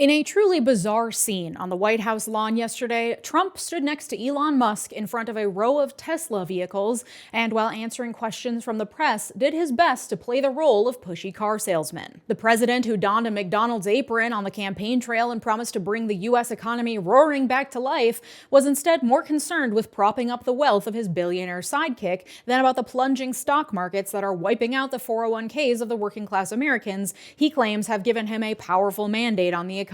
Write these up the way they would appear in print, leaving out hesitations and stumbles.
In a truly bizarre scene on the White House lawn yesterday, Trump stood next to Elon Musk in front of a row of Tesla vehicles, and while answering questions from the press, did his best to play the role of pushy car salesman. The president, who donned a McDonald's apron on the campaign trail and promised to bring the U.S. economy roaring back to life, was instead more concerned with propping up the wealth of his billionaire sidekick than about the plunging stock markets that are wiping out the 401ks of the working-class Americans he claims have given him a powerful mandate on the economy.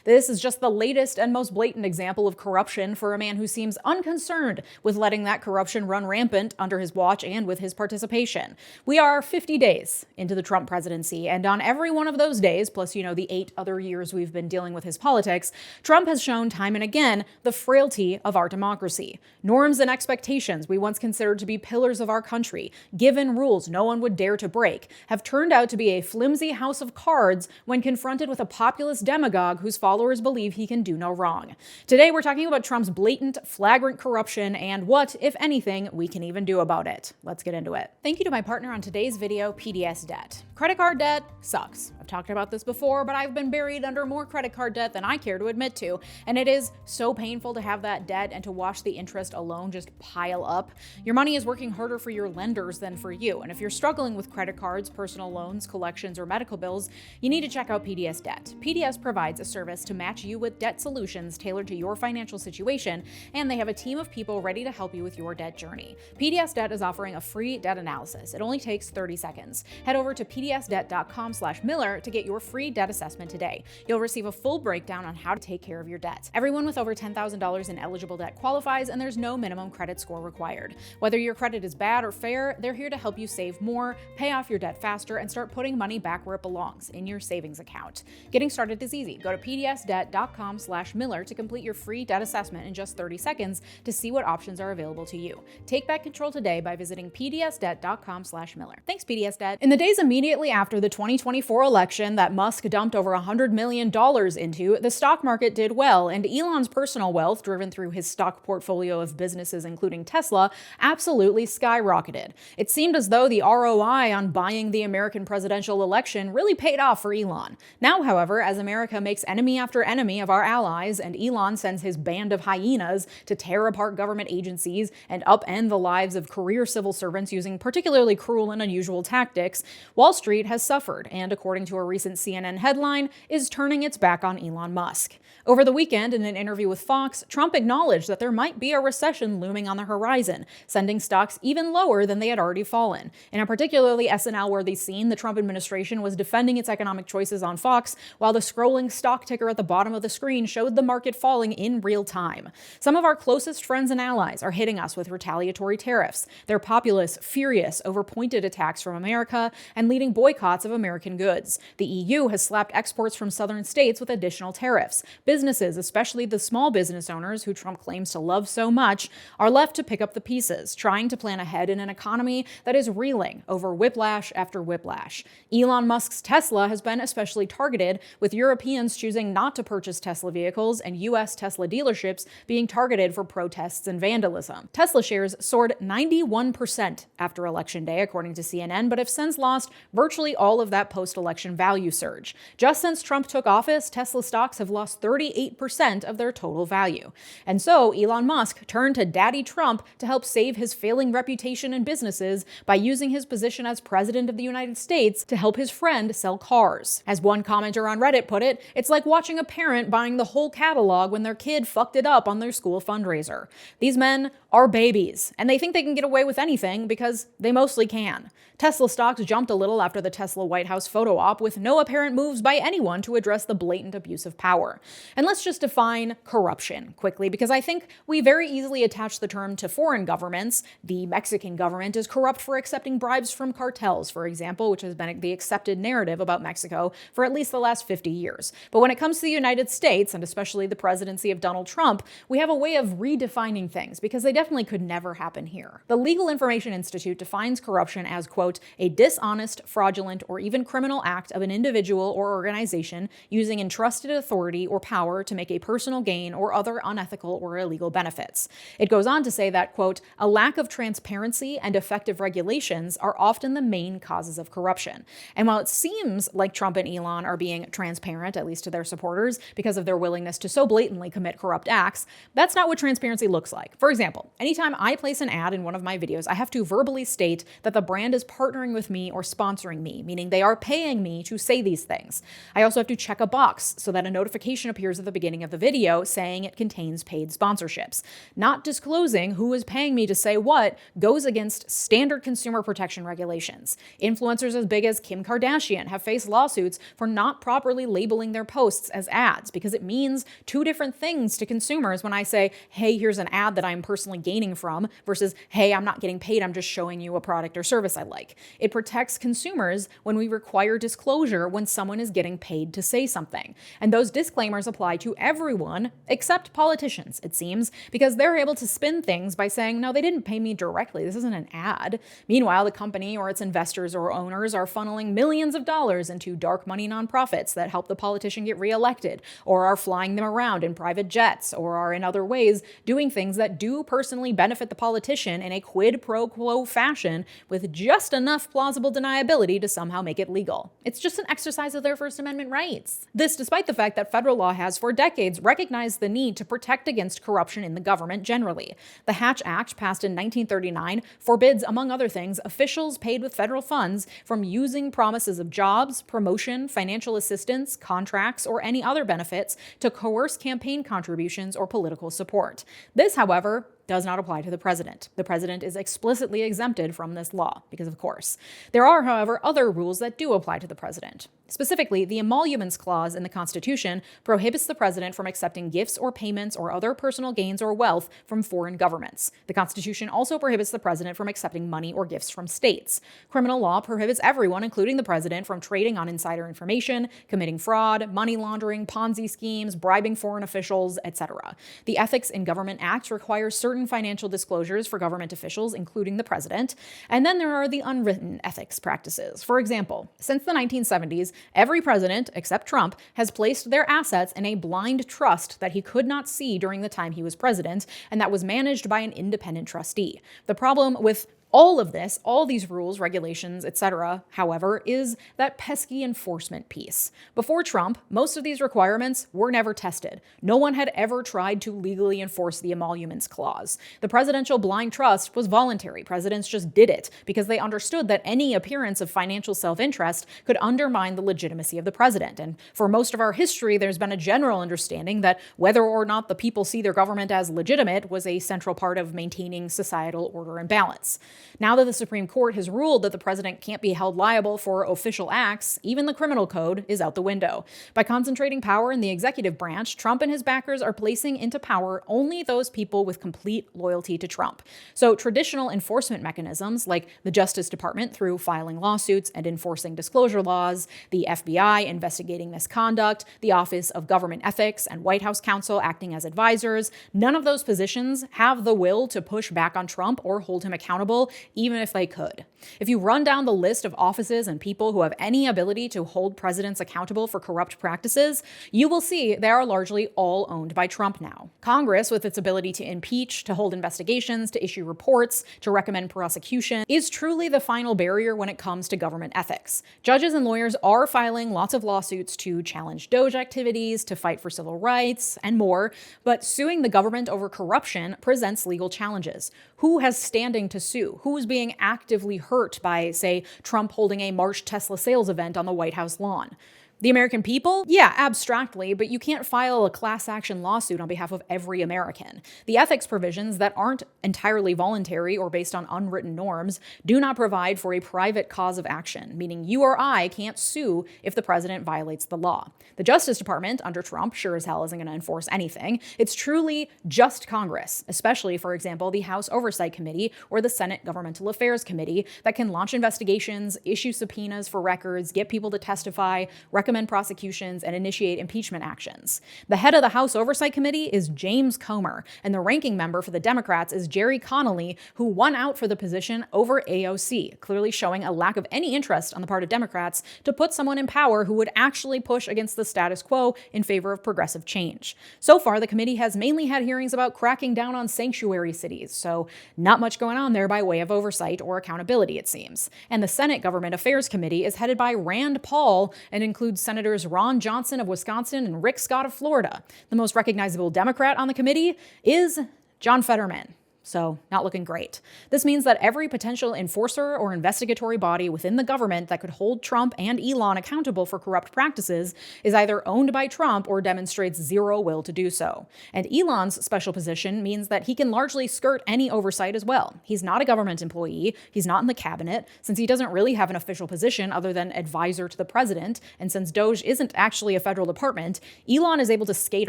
This is just the latest and most blatant example of corruption for a man who seems unconcerned with letting that corruption run rampant under his watch and with his participation. We are 50 days into the Trump presidency, and on every one of those days, plus, the 8 other years we've been dealing with his politics, Trump has shown time and again the frailty of our democracy. Norms and expectations we once considered to be pillars of our country, given rules no one would dare to break, have turned out to be a flimsy house of cards when confronted with a populist demagogue whose followers believe he can do no wrong. Today, we're talking about Trump's blatant, flagrant corruption and what, if anything, we can even do about it. Let's get into it. Thank you to my partner on today's video, PDS Debt. Credit card debt sucks. I've talked about this before, but I've been buried under more credit card debt than I care to admit to, and it is so painful to have that debt and to watch the interest alone just pile up. Your money is working harder for your lenders than for you, and if you're struggling with credit cards, personal loans, collections, or medical bills, you need to check out PDS Debt. PDS provides a service to match you with debt solutions tailored to your financial situation, and they have a team of people ready to help you with your debt journey. PDS Debt is offering a free debt analysis. It only takes 30 seconds. Head over to pdsdebt.com/Miller to get your free debt assessment today. You'll receive a full breakdown on how to take care of your debt. Everyone with over $10,000 in eligible debt qualifies, and there's no minimum credit score required. Whether your credit is bad or fair, they're here to help you save more, pay off your debt faster, and start putting money back where it belongs, in your savings account. Getting started is easy. Go to pdsdebt.com/Miller to complete your free debt assessment in just 30 seconds to see what options are available to you. Take back control today by visiting pdsdebt.com/Miller. Thanks, PDS Debt. In the days immediately after the 2024 election that Musk dumped over $100 million into, the stock market did well, and Elon's personal wealth, driven through his stock portfolio of businesses including Tesla, absolutely skyrocketed. It seemed as though the ROI on buying the American presidential election really paid off for Elon. Now, however, as America makes enemy after enemy of our allies, and Elon sends his band of hyenas to tear apart government agencies and upend the lives of career civil servants using particularly cruel and unusual tactics, Wall Street has suffered, and according to a recent CNN headline, is turning its back on Elon Musk. Over the weekend, in an interview with Fox, Trump acknowledged that there might be a recession looming on the horizon, sending stocks even lower than they had already fallen. In a particularly SNL-worthy scene, the Trump administration was defending its economic choices on Fox, while the scrolling stock ticker at the bottom of the screen showed the market falling in real time. Some of our closest friends and allies are hitting us with retaliatory tariffs, their populace furious over pointed attacks from America and leading boycotts of American goods. The EU has slapped exports from southern states with additional tariffs. Businesses, especially the small business owners who Trump claims to love so much, are left to pick up the pieces, trying to plan ahead in an economy that is reeling over whiplash after whiplash. Elon Musk's Tesla has been especially targeted, with Europeans choosing not to purchase Tesla vehicles and U.S. Tesla dealerships being targeted for protests and vandalism. Tesla shares soared 91% after Election Day, according to CNN, but have since lost virtually all of that post-election value surge. Just since Trump took office, Tesla stocks have lost 38% of their total value. And so Elon Musk turned to Daddy Trump to help save his failing reputation and businesses by using his position as president of the United States to help his friend sell cars. As one commenter on Reddit put it, it's like watching a parent buying the whole catalog when their kid fucked it up on their school fundraiser. These men are babies, and they think they can get away with anything because they mostly can. Tesla stocks jumped a little after the Tesla White House photo op, with no apparent moves by anyone to address the blatant abuse of power. And let's just define corruption quickly, because I think we very easily attach the term to foreign governments. The Mexican government is corrupt for accepting bribes from cartels, for example, which has been the accepted narrative about Mexico for at least the last 50 years. But when it comes to the United States, and especially the presidency of Donald Trump, we have a way of redefining things, because they definitely could never happen here. The Legal Information Institute defines corruption as, quote, a dishonest, fraudulent, or even criminal act of an individual or organization using entrusted authority or power to make a personal gain or other unethical or illegal benefits. It goes on to say that, quote, a lack of transparency and effective regulations are often the main causes of corruption. And while it seems like Trump and Elon are being transparent at least to their supporters, because of their willingness to so blatantly commit corrupt acts, that's not what transparency looks like. For example, anytime I place an ad in one of my videos, I have to verbally state that the brand is partnering with me or sponsoring me, meaning they are paying me to say these things. I also have to check a box so that a notification appears at the beginning of the video saying it contains paid sponsorships. Not disclosing who is paying me to say what goes against standard consumer protection regulations. Influencers as big as Kim Kardashian have faced lawsuits for not properly labeling their posts as ads because it means two different things to consumers when I say, hey, here's an ad that I'm personally gaining from versus, hey, I'm not getting paid, I'm just showing you a product or service I like. It protects consumers when we require disclosure when someone is getting paid to say something. And those disclaimers apply to everyone except politicians, it seems, because they're able to spin things by saying, no, they didn't pay me directly, this isn't an ad. Meanwhile, the company or its investors or owners are funneling millions of dollars into dark money nonprofits that help the politician get reelected, or are flying them around in private jets, or are in other ways doing things that do personally benefit the politician in a quid pro quo fashion with just enough plausible deniability to somehow make it legal. It's just an exercise of their First Amendment rights. This despite the fact that federal law has for decades recognized the need to protect against corruption in the government generally. The Hatch Act, passed in 1939, forbids, among other things, officials paid with federal funds from using promises of jobs, promotion, financial assistance, contracts, or any other benefits to coerce campaign contributions or political support. This, however, does not apply to the president. The president is explicitly exempted from this law, because of course. There are, however, other rules that do apply to the president. Specifically, the Emoluments Clause in the Constitution prohibits the president from accepting gifts or payments or other personal gains or wealth from foreign governments. The Constitution also prohibits the president from accepting money or gifts from states. Criminal law prohibits everyone, including the president, from trading on insider information, committing fraud, money laundering, Ponzi schemes, bribing foreign officials, etc. The Ethics in Government Act requires certain financial disclosures for government officials, including the president. And then there are the unwritten ethics practices. For example, since the 1970s, every president, except Trump, has placed their assets in a blind trust that he could not see during the time he was president, and that was managed by an independent trustee. The problem with all of this, all these rules, regulations, etc., however, is that pesky enforcement piece. Before Trump, most of these requirements were never tested. No one had ever tried to legally enforce the Emoluments Clause. The presidential blind trust was voluntary. Presidents just did it because they understood that any appearance of financial self-interest could undermine the legitimacy of the president. And for most of our history, there's been a general understanding that whether or not the people see their government as legitimate was a central part of maintaining societal order and balance. Now that the Supreme Court has ruled that the president can't be held liable for official acts, even the criminal code is out the window. By concentrating power in the executive branch, Trump and his backers are placing into power only those people with complete loyalty to Trump. So traditional enforcement mechanisms like the Justice Department through filing lawsuits and enforcing disclosure laws, the FBI investigating misconduct, the Office of Government Ethics and White House counsel acting as advisors, none of those positions have the will to push back on Trump or hold him accountable, even if they could. If you run down the list of offices and people who have any ability to hold presidents accountable for corrupt practices, you will see they are largely all owned by Trump now. Congress, with its ability to impeach, to hold investigations, to issue reports, to recommend prosecution, is truly the final barrier when it comes to government ethics. Judges and lawyers are filing lots of lawsuits to challenge Doge activities, to fight for civil rights, and more, but suing the government over corruption presents legal challenges. Who has standing to sue? Who's being actively hurt by, say, Trump holding a March Tesla sales event on the White House lawn? The American people? Yeah, abstractly, but you can't file a class action lawsuit on behalf of every American. The ethics provisions that aren't entirely voluntary or based on unwritten norms do not provide for a private cause of action, meaning you or I can't sue if the president violates the law. The Justice Department, under Trump, sure as hell isn't going to enforce anything. It's truly just Congress, especially, for example, the House Oversight Committee or the Senate Governmental Affairs Committee that can launch investigations, issue subpoenas for records, get people to testify, recommend prosecutions, and initiate impeachment actions. The head of the House Oversight Committee is James Comer, and the ranking member for the Democrats is Jerry Connolly, who won out for the position over AOC, clearly showing a lack of any interest on the part of Democrats to put someone in power who would actually push against the status quo in favor of progressive change. So far, the committee has mainly had hearings about cracking down on sanctuary cities, so not much going on there by way of oversight or accountability, it seems. And the Senate Government Affairs Committee is headed by Rand Paul and includes includes Senators Ron Johnson of Wisconsin and Rick Scott of Florida. The most recognizable Democrat on the committee is John Fetterman. So, not looking great. This means that every potential enforcer or investigatory body within the government that could hold Trump and Elon accountable for corrupt practices is either owned by Trump or demonstrates zero will to do so. And Elon's special position means that he can largely skirt any oversight as well. He's not a government employee, he's not in the cabinet, since he doesn't really have an official position other than advisor to the president, and since DOJ isn't actually a federal department, Elon is able to skate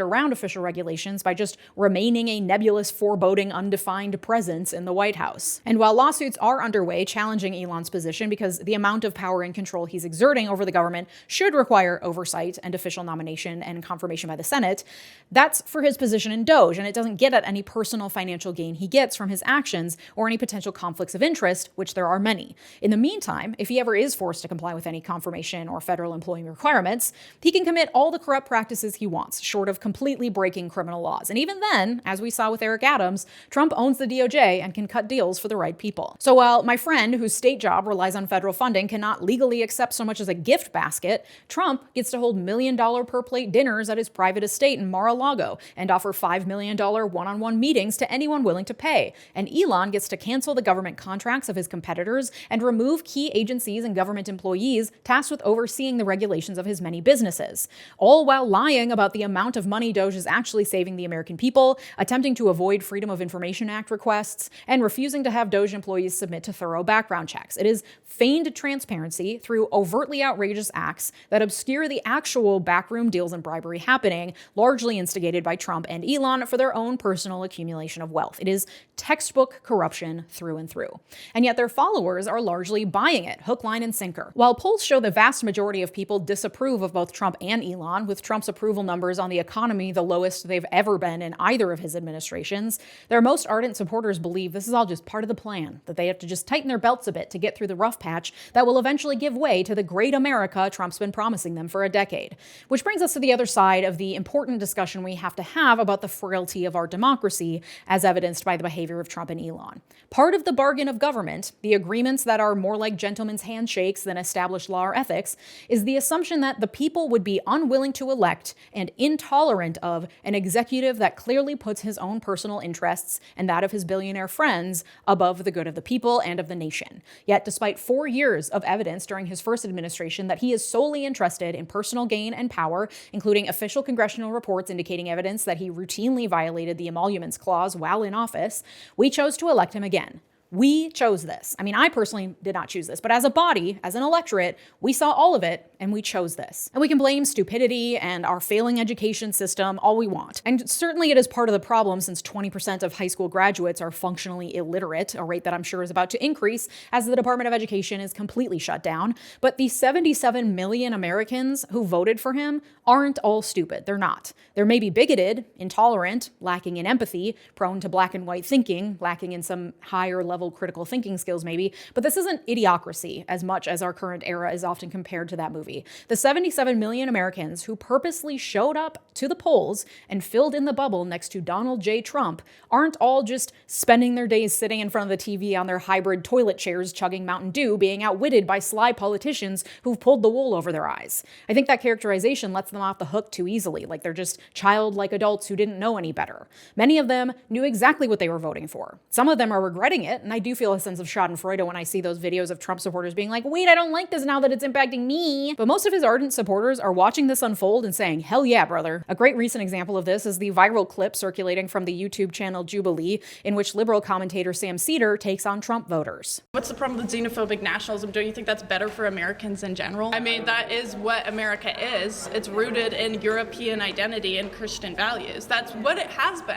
around official regulations by just remaining a nebulous, foreboding, undefined presence in the White House. And while lawsuits are underway challenging Elon's position because the amount of power and control he's exerting over the government should require oversight and official nomination and confirmation by the Senate, that's for his position in DOJ, and it doesn't get at any personal financial gain he gets from his actions or any potential conflicts of interest, which there are many. In the meantime, if he ever is forced to comply with any confirmation or federal employee requirements, he can commit all the corrupt practices he wants, short of completely breaking criminal laws. And even then, as we saw with Eric Adams, Trump owns the DOJ and can cut deals for the right people. So while my friend, whose state job relies on federal funding, cannot legally accept so much as a gift basket, Trump gets to hold $1 million per plate dinners at his private estate in Mar-a-Lago and offer $5 million one-on-one meetings to anyone willing to pay. And Elon gets to cancel the government contracts of his competitors and remove key agencies and government employees tasked with overseeing the regulations of his many businesses, all while lying about the amount of money DOJ is actually saving the American people, attempting to avoid Freedom of Information Act requests, and refusing to have DOJ employees submit to thorough background checks. It is feigned transparency through overtly outrageous acts that obscure the actual backroom deals and bribery happening, largely instigated by Trump and Elon for their own personal accumulation of wealth. It is textbook corruption through and through. And yet their followers are largely buying it, hook, line, and sinker. While polls show the vast majority of people disapprove of both Trump and Elon, with Trump's approval numbers on the economy the lowest they've ever been in either of his administrations, their most ardent supporters believe this is all just part of the plan, that they have to just tighten their belts a bit to get through the rough patch that will eventually give way to the great America Trump's been promising them for a decade. Which brings us to the other side of the important discussion we have to have about the frailty of our democracy, as evidenced by the behavior of Trump and Elon. Part of the bargain of government, the agreements that are more like gentlemen's handshakes than established law or ethics, is the assumption that the people would be unwilling to elect and intolerant of an executive that clearly puts his own personal interests and that of his billionaire friends above the good of the people and of the nation. Yet, despite 4 years of evidence during his first administration that he is solely interested in personal gain and power, including official congressional reports indicating evidence that he routinely violated the Emoluments Clause while in office, we chose to elect him again. We chose this. I mean, I personally did not choose this, but as a body, as an electorate, we saw all of it and we chose this. And we can blame stupidity and our failing education system all we want. And certainly it is part of the problem since 20% of high school graduates are functionally illiterate, a rate that I'm sure is about to increase as the Department of Education is completely shut down. But the 77 million Americans who voted for him aren't all stupid. They're not. They're maybe bigoted, intolerant, lacking in empathy, prone to black and white thinking, lacking in some higher level critical thinking skills maybe, but this isn't idiocracy as much as our current era is often compared to that movie. The 77 million Americans who purposely showed up to the polls and filled in the bubble next to Donald J. Trump aren't all just spending their days sitting in front of the TV on their hybrid toilet chairs chugging Mountain Dew, being outwitted by sly politicians who've pulled the wool over their eyes. I think that characterization lets them off the hook too easily, like they're just childlike adults who didn't know any better. Many of them knew exactly what they were voting for. Some of them are regretting it, and I do feel a sense of schadenfreude when I see those videos of Trump supporters being like, wait, I don't like this now that it's impacting me. But most of his ardent supporters are watching this unfold and saying, hell yeah, brother. A great recent example of this is the viral clip circulating from the YouTube channel Jubilee, in which liberal commentator Sam Seder takes on Trump voters. What's the problem with xenophobic nationalism? Don't you think that's better for Americans in general? I mean, that is what America is. It's rooted in European identity and Christian values. That's what it has been.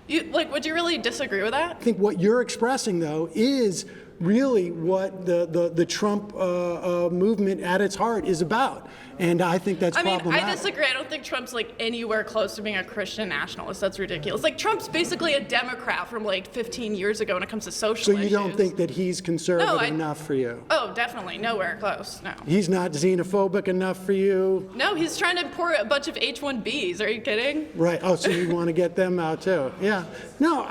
Would you really disagree with that? I think what you're expressing, though, is really what the Trump movement at its heart is about. And I think that's problematic. I disagree. I don't think Trump's anywhere close to being a Christian nationalist. That's ridiculous. Trump's basically a Democrat from 15 years ago when it comes to social issues. So you don't think that he's conservative enough for you? Oh, definitely. Nowhere close. No. He's not xenophobic enough for you? No, he's trying to import a bunch of H-1Bs. Are you kidding? Right. Oh, so you want to get them out too? Yeah. No,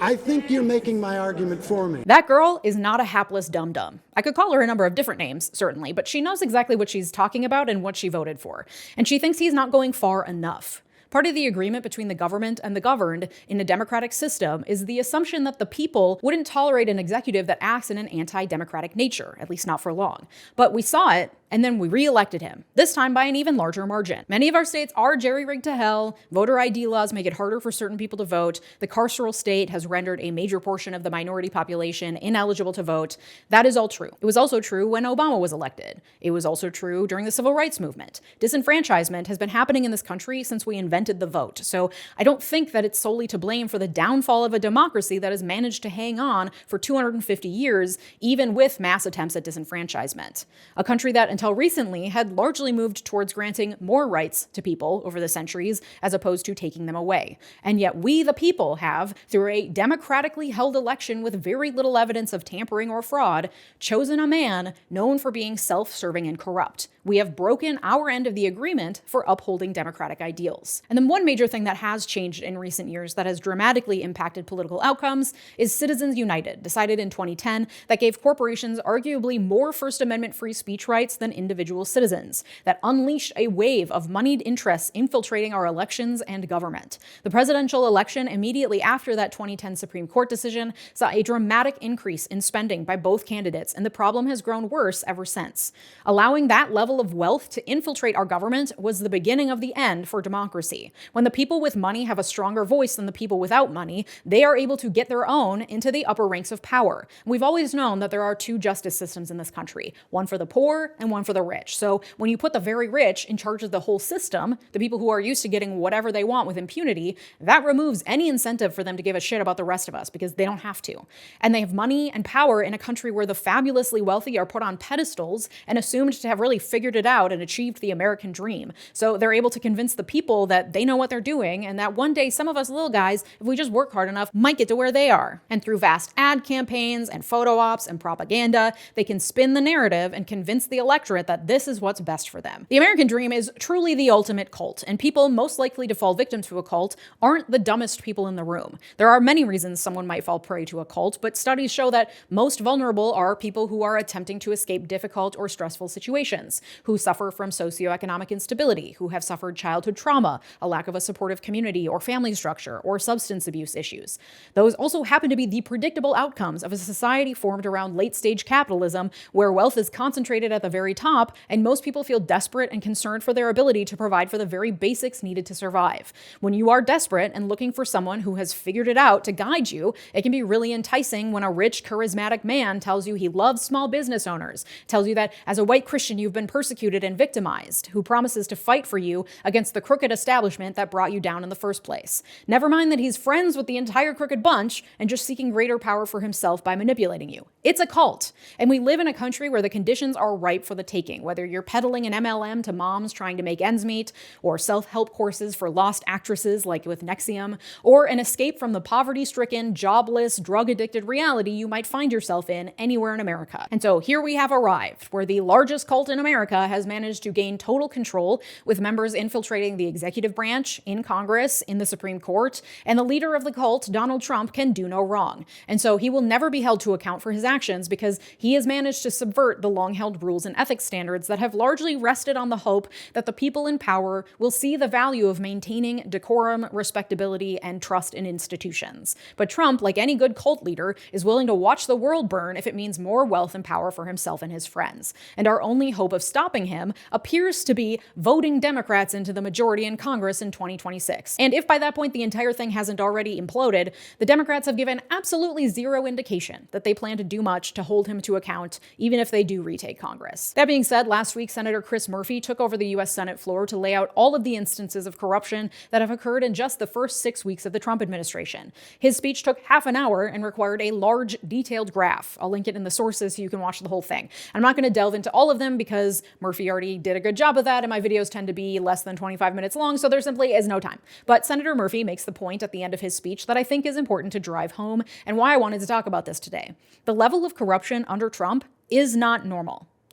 I think you're making my argument for me. That girl is not a hapless dum-dum. I could call her a number of different names, certainly, but she knows exactly what she's talking about and what she voted for. And she thinks he's not going far enough. Part of the agreement between the government and the governed in a democratic system is the assumption that the people wouldn't tolerate an executive that acts in an anti-democratic nature, at least not for long. But we saw it, and then we re-elected him, this time by an even larger margin. Many of our states are jerry-rigged to hell, voter ID laws make it harder for certain people to vote, the carceral state has rendered a major portion of the minority population ineligible to vote. That is all true. It was also true when Obama was elected. It was also true during the civil rights movement. Disenfranchisement has been happening in this country since we invented the vote, so I don't think that it's solely to blame for the downfall of a democracy that has managed to hang on for 250 years, even with mass attempts at disenfranchisement. A country that until recently had largely moved towards granting more rights to people over the centuries as opposed to taking them away. And yet we, the people, have, through a democratically held election with very little evidence of tampering or fraud, chosen a man known for being self-serving and corrupt. We have broken our end of the agreement for upholding democratic ideals. And then one major thing that has changed in recent years that has dramatically impacted political outcomes is Citizens United, decided in 2010, that gave corporations arguably more First Amendment free speech rights than individual citizens, that unleashed a wave of moneyed interests infiltrating our elections and government. The presidential election immediately after that 2010 Supreme Court decision saw a dramatic increase in spending by both candidates, and the problem has grown worse ever since. Allowing that level of wealth to infiltrate our government was the beginning of the end for democracy. When the people with money have a stronger voice than the people without money, they are able to get their own into the upper ranks of power. We've always known that there are two justice systems in this country, one for the poor and one for the rich. So when you put the very rich in charge of the whole system, the people who are used to getting whatever they want with impunity, that removes any incentive for them to give a shit about the rest of us because they don't have to. And they have money and power in a country where the fabulously wealthy are put on pedestals and assumed to have really figured it out and achieved the American dream. So they're able to convince the people that they know what they're doing and that one day some of us little guys, if we just work hard enough, might get to where they are. And through vast ad campaigns and photo ops and propaganda, they can spin the narrative and convince the electorate that this is what's best for them. The American dream is truly the ultimate cult, and people most likely to fall victim to a cult aren't the dumbest people in the room. There are many reasons someone might fall prey to a cult, but studies show that most vulnerable are people who are attempting to escape difficult or stressful situations, who suffer from socioeconomic instability, who have suffered childhood trauma, a lack of a supportive community or family structure, or substance abuse issues. Those also happen to be the predictable outcomes of a society formed around late-stage capitalism, where wealth is concentrated at the very top, and most people feel desperate and concerned for their ability to provide for the very basics needed to survive. When you are desperate and looking for someone who has figured it out to guide you, it can be really enticing when a rich, charismatic man tells you he loves small business owners, tells you that as a white Christian you've been persecuted and victimized, who promises to fight for you against the crooked establishment that brought you down in the first place. Never mind that he's friends with the entire crooked bunch and just seeking greater power for himself by manipulating you. It's a cult. And we live in a country where the conditions are ripe for the taking, whether you're peddling an MLM to moms trying to make ends meet, or self-help courses for lost actresses like with 𝗓𝗓𝗓, or an escape from the poverty-stricken, jobless, drug-addicted reality you might find yourself in anywhere in America. And so here we have arrived, where the largest cult in America has managed to gain total control, with members infiltrating the executive branch, in Congress, in the Supreme Court, and the leader of the cult, Donald Trump, can do no wrong. And so he will never be held to account for his actions because he has managed to subvert the long-held rules and ethics standards that have largely rested on the hope that the people in power will see the value of maintaining decorum, respectability, and trust in institutions. But Trump, like any good cult leader, is willing to watch the world burn if it means more wealth and power for himself and his friends. And our only hope of stopping him appears to be voting Democrats into the majority in Congress in 2026. And if by that point the entire thing hasn't already imploded, the Democrats have given absolutely zero indication that they plan to do much to hold him to account, even if they do retake Congress. That being said, last week Senator Chris Murphy took over the US Senate floor to lay out all of the instances of corruption that have occurred in just the first 6 weeks of the Trump administration. His speech took half an hour and required a large, detailed graph. I'll link it in the sources so you can watch the whole thing. I'm not going to delve into all of them because Murphy already did a good job of that, and my videos tend to be less than 25 minutes long, so there simply is no time. But Senator Murphy makes the point at the end of his speech that I think is important to drive home, and why I wanted to talk about this today. The level of corruption under Trump is not normal.